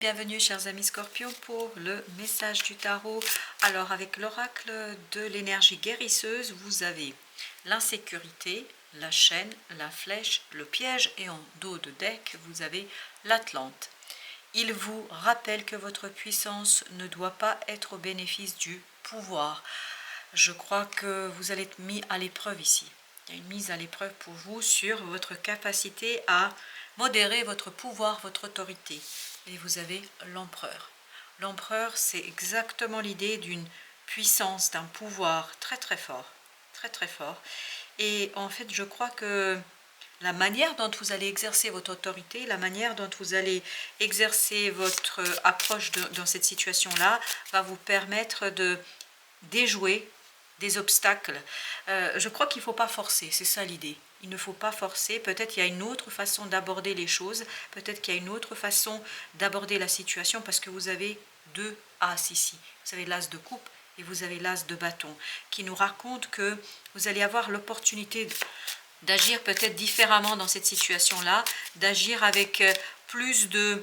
Bienvenue chers amis Scorpions pour le message du tarot. Alors avec l'oracle de l'énergie guérisseuse, vous avez l'insécurité, la chaîne, la flèche, le piège et en dos de deck, vous avez l'Atlante. Il vous rappelle que votre puissance ne doit pas être au bénéfice du pouvoir. Je crois que vous allez être mis à l'épreuve ici. Il y a une mise à l'épreuve pour vous sur votre capacité à modérer votre pouvoir, votre autorité. Et vous avez l'empereur. L'empereur, c'est exactement l'idée d'une puissance, d'un pouvoir très très fort. Très très fort. Et en fait, je crois que la manière dont vous allez exercer votre autorité, la manière dont vous allez exercer votre approche dans cette situation-là, va vous permettre de déjouer des obstacles. Je crois qu'il ne faut pas forcer, c'est ça l'idée. Il ne faut pas forcer, peut-être qu'il y a une autre façon d'aborder les choses, peut-être qu'il y a une autre façon d'aborder la situation parce que vous avez deux as ici. Vous avez l'as de coupe et vous avez l'as de bâton qui nous raconte que vous allez avoir l'opportunité d'agir peut-être différemment dans cette situation-là, d'agir avec plus de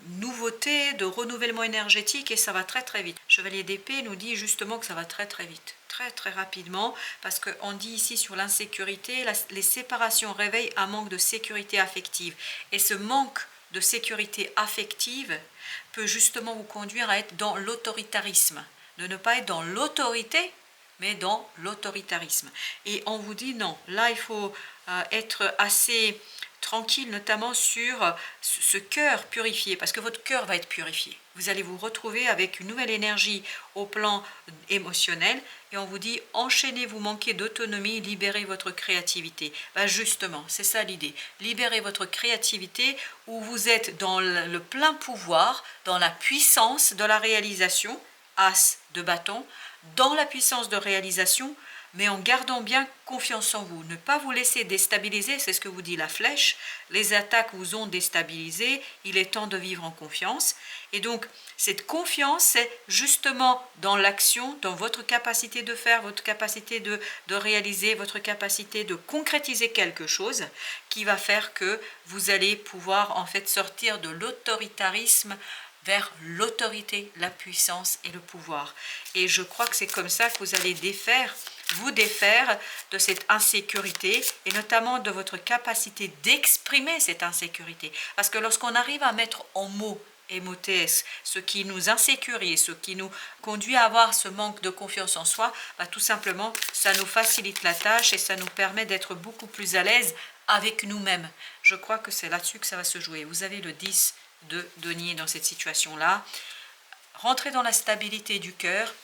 nouveauté, de renouvellement énergétique et ça va très très vite. Chevalier d'épée nous dit justement que ça va très très vite, très très rapidement, parce qu'on dit ici sur l'insécurité, les séparations réveillent un manque de sécurité affective et ce manque de sécurité affective peut justement vous conduire à être dans l'autoritarisme, de ne pas être dans l'autorité mais dans l'autoritarisme. Et on vous dit non, là il faut être assez tranquille, notamment sur ce cœur purifié, parce que votre cœur va être purifié. Vous allez vous retrouver avec une nouvelle énergie au plan émotionnel, et on vous dit enchaînez, vous manquez d'autonomie, libérez votre créativité. Ben justement, c'est ça l'idée. Libérez votre créativité où vous êtes dans le plein pouvoir, dans la puissance de la réalisation, as de bâton, dans la puissance de réalisation, mais en gardant bien confiance en vous. Ne pas vous laisser déstabiliser, c'est ce que vous dit la flèche. Les attaques vous ont déstabilisé, il est temps de vivre en confiance. Et donc, cette confiance, c'est justement dans l'action, dans votre capacité de faire, votre capacité de réaliser, votre capacité de concrétiser quelque chose qui va faire que vous allez pouvoir en fait sortir de l'autoritarisme vers l'autorité, la puissance et le pouvoir. Et je crois que c'est comme ça que vous allez vous défaire de cette insécurité et notamment de votre capacité d'exprimer cette insécurité. Parce que lorsqu'on arrive à mettre en mots MOTS, ce qui nous insécurise, ce qui nous conduit à avoir ce manque de confiance en soi, bah, tout simplement, ça nous facilite la tâche et ça nous permet d'être beaucoup plus à l'aise avec nous-mêmes. Je crois que c'est là-dessus que ça va se jouer. Vous avez le 10 de denier dans cette situation-là. Rentrez dans la stabilité du cœur,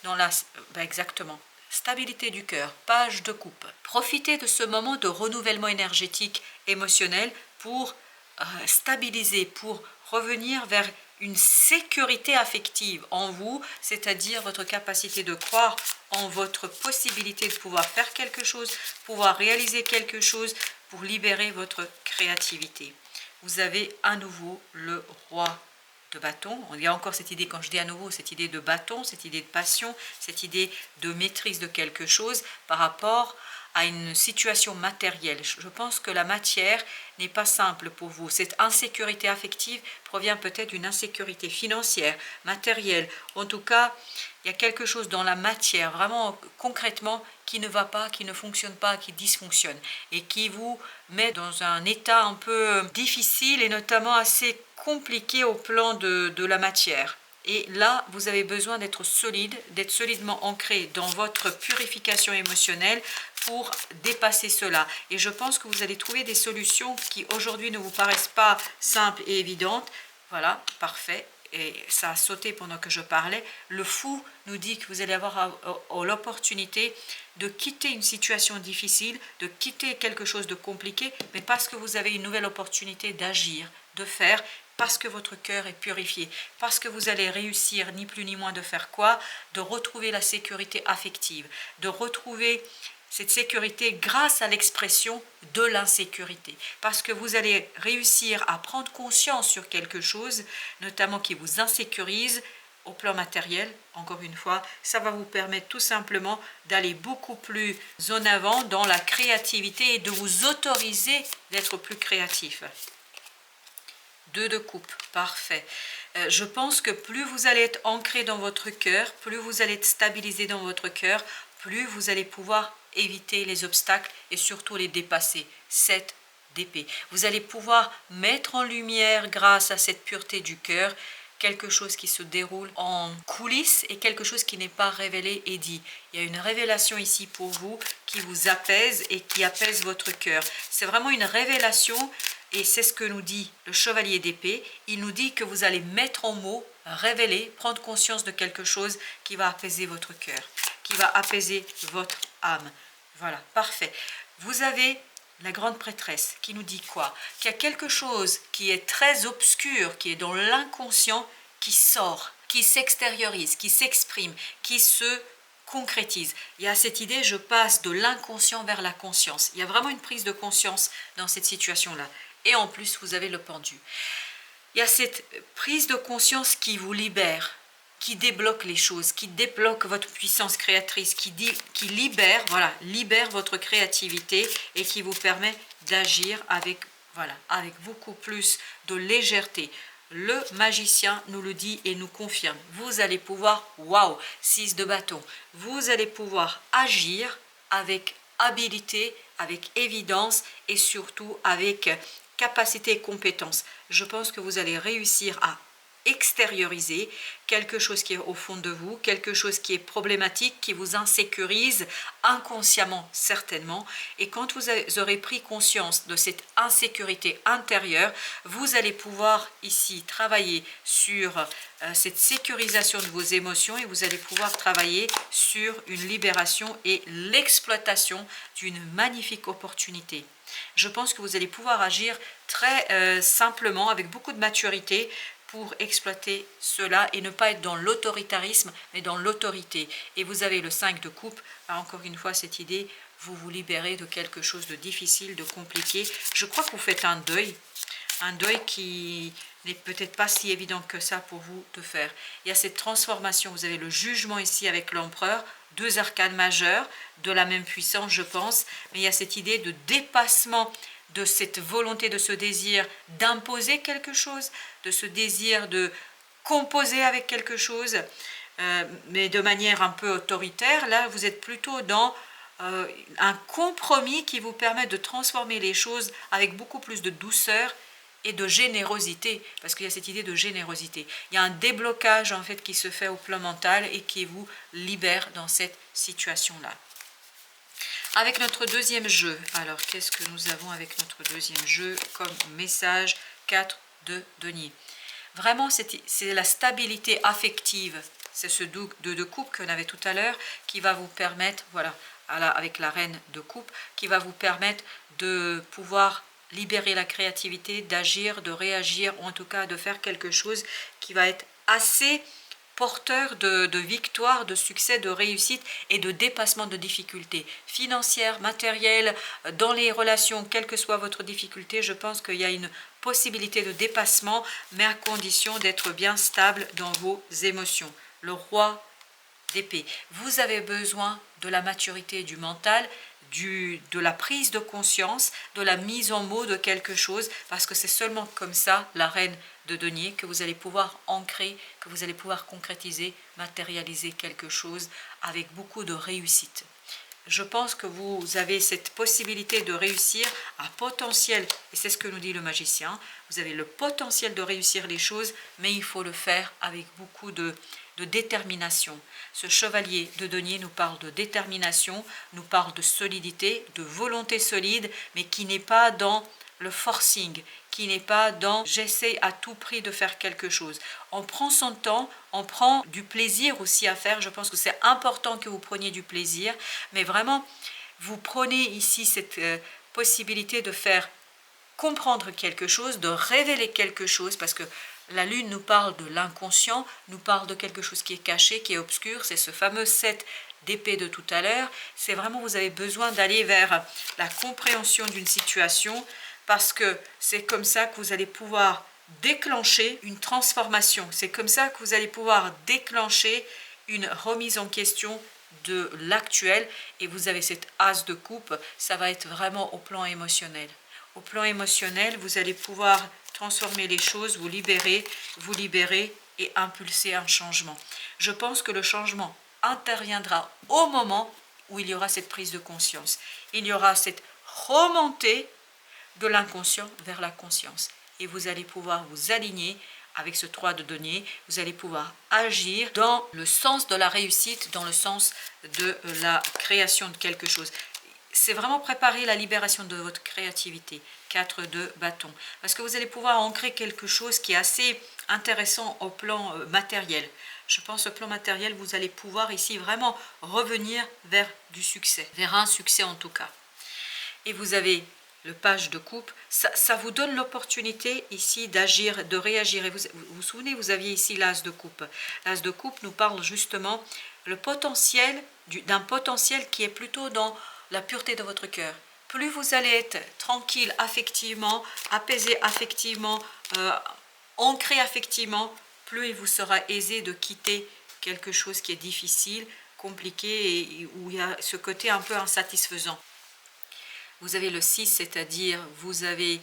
exactement, stabilité du cœur, page de coupe. Profitez de ce moment de renouvellement énergétique, émotionnel pour stabiliser, pour revenir vers une sécurité affective en vous, c'est-à-dire votre capacité de croire en votre possibilité de pouvoir faire quelque chose, pouvoir réaliser quelque chose pour libérer votre créativité. Vous avez à nouveau le roi de bâton. Il y a encore cette idée, quand je dis à nouveau, cette idée de bâton, cette idée de passion, cette idée de maîtrise de quelque chose par rapport à une situation matérielle. Je pense que la matière n'est pas simple pour vous. Cette insécurité affective provient peut-être d'une insécurité financière, matérielle. En tout cas, il y a quelque chose dans la matière, vraiment concrètement, qui ne va pas, qui ne fonctionne pas, qui dysfonctionne et qui vous met dans un état un peu difficile et notamment assez compliqué au plan de la matière. Et là, vous avez besoin d'être solide, d'être solidement ancré dans votre purification émotionnelle pour dépasser cela. Et je pense que vous allez trouver des solutions qui aujourd'hui ne vous paraissent pas simples et évidentes. Voilà, parfait. Et ça a sauté pendant que je parlais. Le fou nous dit que vous allez avoir l'opportunité de quitter une situation difficile, de quitter quelque chose de compliqué, mais parce que vous avez une nouvelle opportunité d'agir, de faire, parce que votre cœur est purifié, parce que vous allez réussir, ni plus ni moins de faire quoi, de retrouver la sécurité affective, de retrouver cette sécurité grâce à l'expression de l'insécurité. Parce que vous allez réussir à prendre conscience sur quelque chose, notamment qui vous insécurise au plan matériel, encore une fois, ça va vous permettre tout simplement d'aller beaucoup plus en avant dans la créativité et de vous autoriser d'être plus créatif. 2 de coupe, parfait. Je pense que plus vous allez être ancré dans votre cœur, plus vous allez être stabilisé dans votre cœur, plus vous allez pouvoir éviter les obstacles et surtout les dépasser. 7 d'épée. Vous allez pouvoir mettre en lumière, grâce à cette pureté du cœur, quelque chose qui se déroule en coulisses et quelque chose qui n'est pas révélé et dit. Il y a une révélation ici pour vous qui vous apaise et qui apaise votre cœur. C'est vraiment une révélation et c'est ce que nous dit le chevalier d'épée. Il nous dit que vous allez mettre en mots, révéler, prendre conscience de quelque chose qui va apaiser votre cœur, qui va apaiser votre âme. Voilà, parfait. Vous avez la grande prêtresse qui nous dit quoi? Qu'il y a quelque chose qui est très obscur, qui est dans l'inconscient, qui sort, qui s'extériorise, qui s'exprime, qui se concrétise. Il y a cette idée, je passe de l'inconscient vers la conscience. Il y a vraiment une prise de conscience dans cette situation-là. Et en plus, vous avez le pendu. Il y a cette prise de conscience qui vous libère, qui débloque les choses, qui débloque votre puissance créatrice, qui libère, voilà, libère votre créativité et qui vous permet d'agir avec, voilà, avec beaucoup plus de légèreté. Le magicien nous le dit et nous confirme. Vous allez pouvoir, waouh, 6 de bâton, vous allez pouvoir agir avec habilité, avec évidence et surtout avec capacité et compétence. Je pense que vous allez réussir à extérioriser quelque chose qui est au fond de vous, quelque chose qui est problématique, qui vous insécurise inconsciemment certainement. Et quand vous aurez pris conscience de cette insécurité intérieure, vous allez pouvoir ici travailler sur cette sécurisation de vos émotions et vous allez pouvoir travailler sur une libération et l'exploitation d'une magnifique opportunité. Je pense que vous allez pouvoir agir très simplement, avec beaucoup de maturité, pour exploiter cela et ne pas être dans l'autoritarisme, mais dans l'autorité. Et vous avez le 5 de coupe, encore une fois cette idée, vous vous libérez de quelque chose de difficile, de compliqué. Je crois que vous faites un deuil qui n'est peut-être pas si évident que ça pour vous de faire. Il y a cette transformation, vous avez le jugement ici avec l'empereur, 2 arcanes majeures, de la même puissance je pense, mais il y a cette idée de dépassement de cette volonté, de ce désir d'imposer quelque chose, de ce désir de composer avec quelque chose, mais de manière un peu autoritaire. Là, vous êtes plutôt dans un compromis qui vous permet de transformer les choses avec beaucoup plus de douceur et de générosité, parce qu'il y a cette idée de générosité. Il y a un déblocage en fait qui se fait au plan mental et qui vous libère dans cette situation-là. Avec notre deuxième jeu, alors qu'est-ce que nous avons avec notre deuxième jeu comme message? 4 de denier. Vraiment, c'est la stabilité affective, c'est ce 2 de coupe qu'on avait tout à l'heure qui va vous permettre, voilà, avec la reine de coupe, qui va vous permettre de pouvoir libérer la créativité, d'agir, de réagir, ou en tout cas de faire quelque chose qui va être assez porteur de victoire, de succès, de réussite et de dépassement de difficultés financières, matérielles, dans les relations, quelle que soit votre difficulté. Je pense qu'il y a une possibilité de dépassement, mais à condition d'être bien stable dans vos émotions. Le roi d'épée. Vous avez besoin de la maturité du mental, de la prise de conscience, de la mise en mots de quelque chose, parce que c'est seulement comme ça, la reine de denier, que vous allez pouvoir ancrer, que vous allez pouvoir concrétiser, matérialiser quelque chose avec beaucoup de réussite. Je pense que vous avez cette possibilité de réussir à potentiel, et c'est ce que nous dit le magicien, vous avez le potentiel de réussir les choses, mais il faut le faire avec beaucoup de détermination. Ce chevalier de denier nous parle de détermination, nous parle de solidité, de volonté solide, mais qui n'est pas dans le forcing, qui n'est pas dans j'essaie à tout prix de faire quelque chose. On prend son temps, on prend du plaisir aussi à faire. Je pense que c'est important que vous preniez du plaisir, mais vraiment, vous prenez ici cette possibilité de faire comprendre quelque chose, de révéler quelque chose, parce que la lune nous parle de l'inconscient, nous parle de quelque chose qui est caché, qui est obscur. C'est ce fameux 7 d'épée de tout à l'heure. C'est vraiment, vous avez besoin d'aller vers la compréhension d'une situation, parce que c'est comme ça que vous allez pouvoir déclencher une transformation. C'est comme ça que vous allez pouvoir déclencher une remise en question de l'actuel. Et vous avez cette as de coupe, ça va être vraiment au plan émotionnel. Au plan émotionnel, vous allez pouvoir transformer les choses, vous libérer et impulser un changement. Je pense que le changement interviendra au moment où il y aura cette prise de conscience. Il y aura cette remontée de l'inconscient vers la conscience. Et vous allez pouvoir vous aligner avec ce 3 de denier. Vous allez pouvoir agir dans le sens de la réussite, dans le sens de la création de quelque chose. C'est vraiment préparer la libération de votre créativité. 4 de bâton. Parce que vous allez pouvoir ancrer quelque chose qui est assez intéressant au plan matériel. Je pense au plan matériel, vous allez pouvoir ici vraiment revenir vers du succès. Vers un succès en tout cas. Et vous avez le page de coupe, ça vous donne l'opportunité ici d'agir, de réagir. Et vous souvenez, vous aviez ici l'as de coupe. L'as de coupe nous parle justement le potentiel, d'un potentiel qui est plutôt dans la pureté de votre cœur. Plus vous allez être tranquille affectivement, apaisé affectivement, ancré affectivement, plus il vous sera aisé de quitter quelque chose qui est difficile, compliqué et où il y a ce côté un peu insatisfaisant. Vous avez le 6, c'est-à-dire vous avez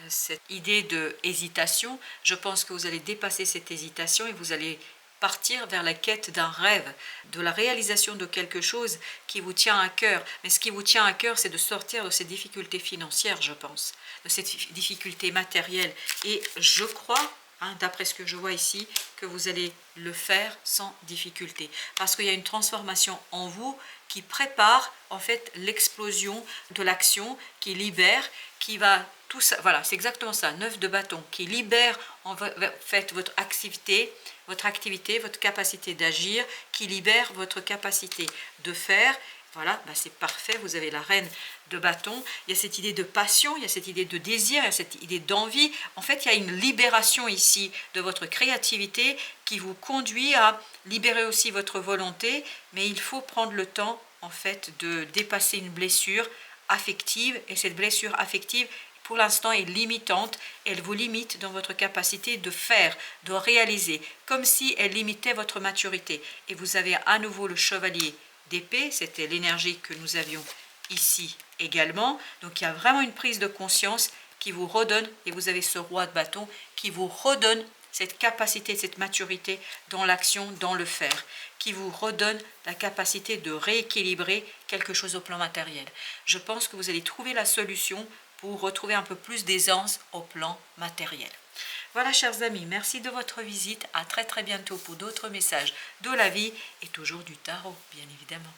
cette idée de hésitation. Je pense que vous allez dépasser cette hésitation et vous allez partir vers la quête d'un rêve, de la réalisation de quelque chose qui vous tient à cœur. Mais ce qui vous tient à cœur, c'est de sortir de ces difficultés financières, je pense, de ces difficultés matérielles. Et je crois, d'après ce que je vois ici, que vous allez le faire sans difficulté. Parce qu'il y a une transformation en vous qui prépare en fait l'explosion de l'action, qui libère, qui va tout ça, voilà, c'est exactement ça, 9 de bâton, qui libère en fait votre activité, votre capacité d'agir, qui libère votre capacité de faire. Voilà, c'est parfait, vous avez la reine de bâton, il y a cette idée de passion, il y a cette idée de désir, il y a cette idée d'envie. En fait, il y a une libération ici de votre créativité qui vous conduit à libérer aussi votre volonté, mais il faut prendre le temps, en fait, de dépasser une blessure affective, et cette blessure affective, pour l'instant, est limitante. Elle vous limite dans votre capacité de faire, de réaliser, comme si elle limitait votre maturité. Et vous avez à nouveau le chevalier d'épée, c'était l'énergie que nous avions ici également. Donc il y a vraiment une prise de conscience qui vous redonne, et vous avez ce roi de bâton qui vous redonne cette capacité, cette maturité dans l'action, dans le faire, qui vous redonne la capacité de rééquilibrer quelque chose au plan matériel. Je pense que vous allez trouver la solution pour retrouver un peu plus d'aisance au plan matériel. Voilà, chers amis, merci de votre visite. À très très bientôt pour d'autres messages de la vie et toujours du tarot, bien évidemment.